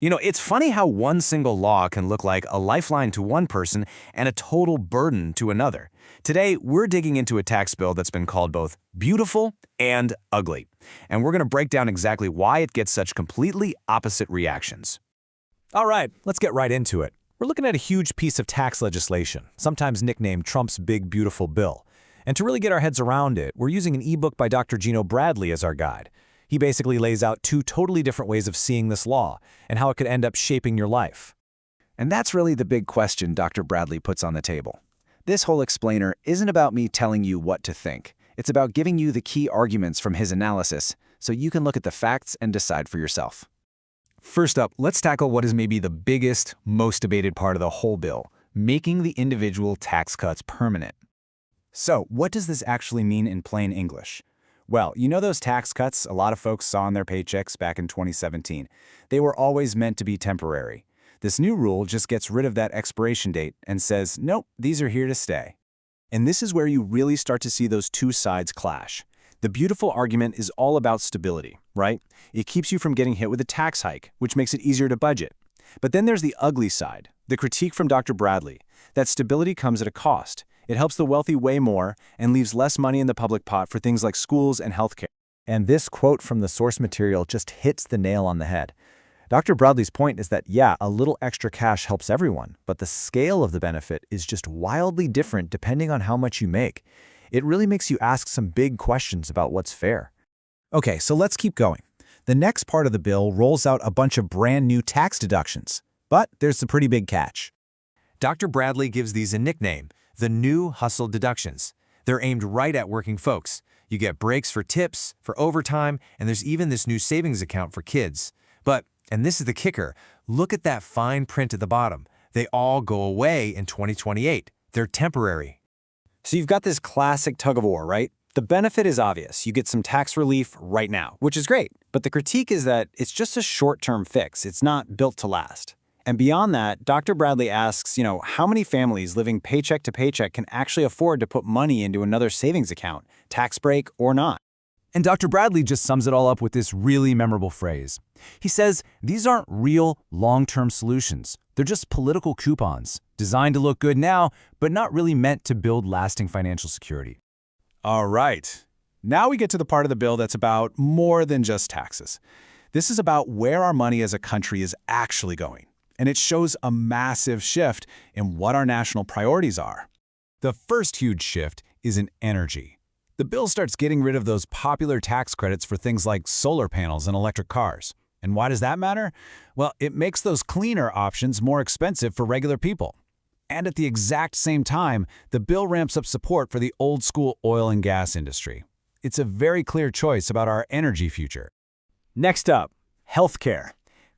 It's funny how one single law can look like a lifeline to one person and a total burden to another. Today, we're digging into a tax bill that's been called both beautiful and ugly. And we're going to break down exactly why it gets such completely opposite reactions. All right, let's get right into it. We're looking at a huge piece of tax legislation, sometimes nicknamed Trump's Big Beautiful Bill. And to really get our heads around it, we're using an ebook by Dr. Geno Bradley as our guide. He basically lays out two totally different ways of seeing this law and how it could end up shaping your life. And that's really the big question Dr. Bradley puts on the table. This whole explainer isn't about me telling you what to think. It's about giving you the key arguments from his analysis so you can look at the facts and decide for yourself. First up, let's tackle what is maybe the biggest, most debated part of the whole bill, making the individual tax cuts permanent. So, what does this actually mean in plain English? Well, those tax cuts a lot of folks saw on their paychecks back in 2017. They were always meant to be temporary. This new rule just gets rid of that expiration date and says, nope, these are here to stay. And this is where you really start to see those two sides clash. The beautiful argument is all about stability, right? It keeps you from getting hit with a tax hike, which makes it easier to budget. But then there's the ugly side, the critique from Dr. Bradley, that stability comes at a cost. It helps the wealthy way more and leaves less money in the public pot for things like schools and healthcare. And this quote from the source material just hits the nail on the head. Dr. Bradley's point is that, yeah, a little extra cash helps everyone, but the scale of the benefit is just wildly different depending on how much you make. It really makes you ask some big questions about what's fair. Okay, so let's keep going. The next part of the bill rolls out a bunch of brand new tax deductions. But there's a pretty big catch. Dr. Bradley gives these a nickname, the new hustle deductions. They're aimed right at working folks. You get breaks for tips, for overtime, and there's even this new savings account for kids. But, and this is the kicker, look at that fine print at the bottom. They all go away in 2028. They're temporary. So you've got this classic tug of war, right? The benefit is obvious. You get some tax relief right now, which is great. But the critique is that it's just a short-term fix. It's not built to last. And beyond that, Dr. Bradley asks, how many families living paycheck to paycheck can actually afford to put money into another savings account, tax break or not? And Dr. Bradley just sums it all up with this really memorable phrase. He says, these aren't real long-term solutions. They're just political coupons, designed to look good now, but not really meant to build lasting financial security. All right. Now we get to the part of the bill that's about more than just taxes. This is about where our money as a country is actually going. And it shows a massive shift in what our national priorities are. The first huge shift is in energy. The bill starts getting rid of those popular tax credits for things like solar panels and electric cars. And why does that matter? Well, it makes those cleaner options more expensive for regular people. And at the exact same time, the bill ramps up support for the old-school oil and gas industry. It's a very clear choice about our energy future. Next up, healthcare.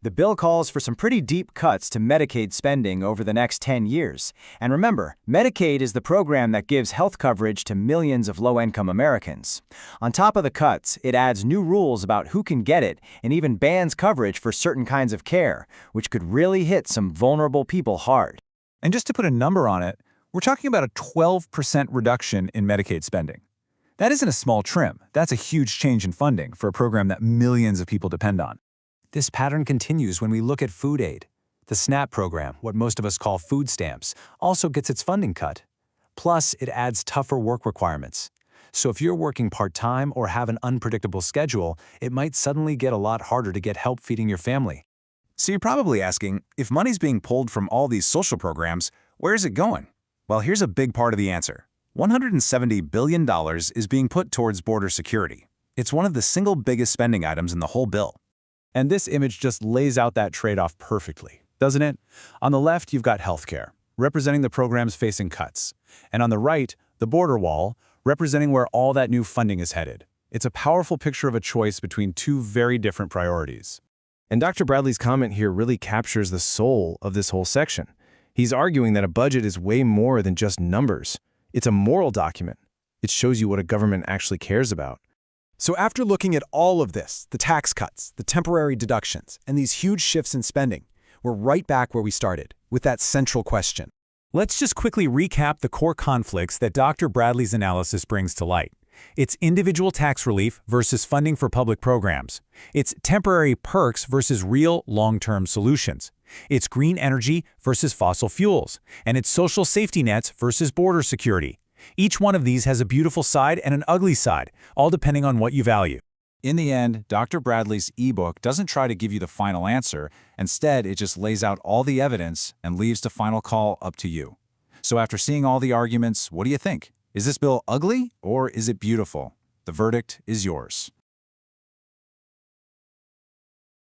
The bill calls for some pretty deep cuts to Medicaid spending over the next 10 years. And remember, Medicaid is the program that gives health coverage to millions of low-income Americans. On top of the cuts, it adds new rules about who can get it and even bans coverage for certain kinds of care, which could really hit some vulnerable people hard. And just to put a number on it, we're talking about a 12% reduction in Medicaid spending. That isn't a small trim. That's a huge change in funding for a program that millions of people depend on. This pattern continues when we look at food aid. The SNAP program, what most of us call food stamps, also gets its funding cut. Plus, it adds tougher work requirements. So if you're working part-time or have an unpredictable schedule, it might suddenly get a lot harder to get help feeding your family. So you're probably asking, if money's being pulled from all these social programs, where is it going? Well, here's a big part of the answer. $170 billion is being put towards border security. It's one of the single biggest spending items in the whole bill. And this image just lays out that trade-off perfectly, doesn't it? On the left, you've got healthcare, representing the programs facing cuts. And on the right, the border wall, representing where all that new funding is headed. It's a powerful picture of a choice between two very different priorities. And Dr. Bradley's comment here really captures the soul of this whole section. He's arguing that a budget is way more than just numbers. It's a moral document. It shows you what a government actually cares about. So after looking at all of this, the tax cuts, the temporary deductions, and these huge shifts in spending, we're right back where we started, with that central question. Let's just quickly recap the core conflicts that Dr. Bradley's analysis brings to light. It's individual tax relief versus funding for public programs. It's temporary perks versus real long-term solutions. It's green energy versus fossil fuels. And it's social safety nets versus border security. Each one of these has a beautiful side and an ugly side, all depending on what you value. In the end, Dr. Bradley's ebook doesn't try to give you the final answer. Instead, it just lays out all the evidence and leaves the final call up to you. So after seeing all the arguments, what do you think? Is this bill ugly or is it beautiful? The verdict is yours.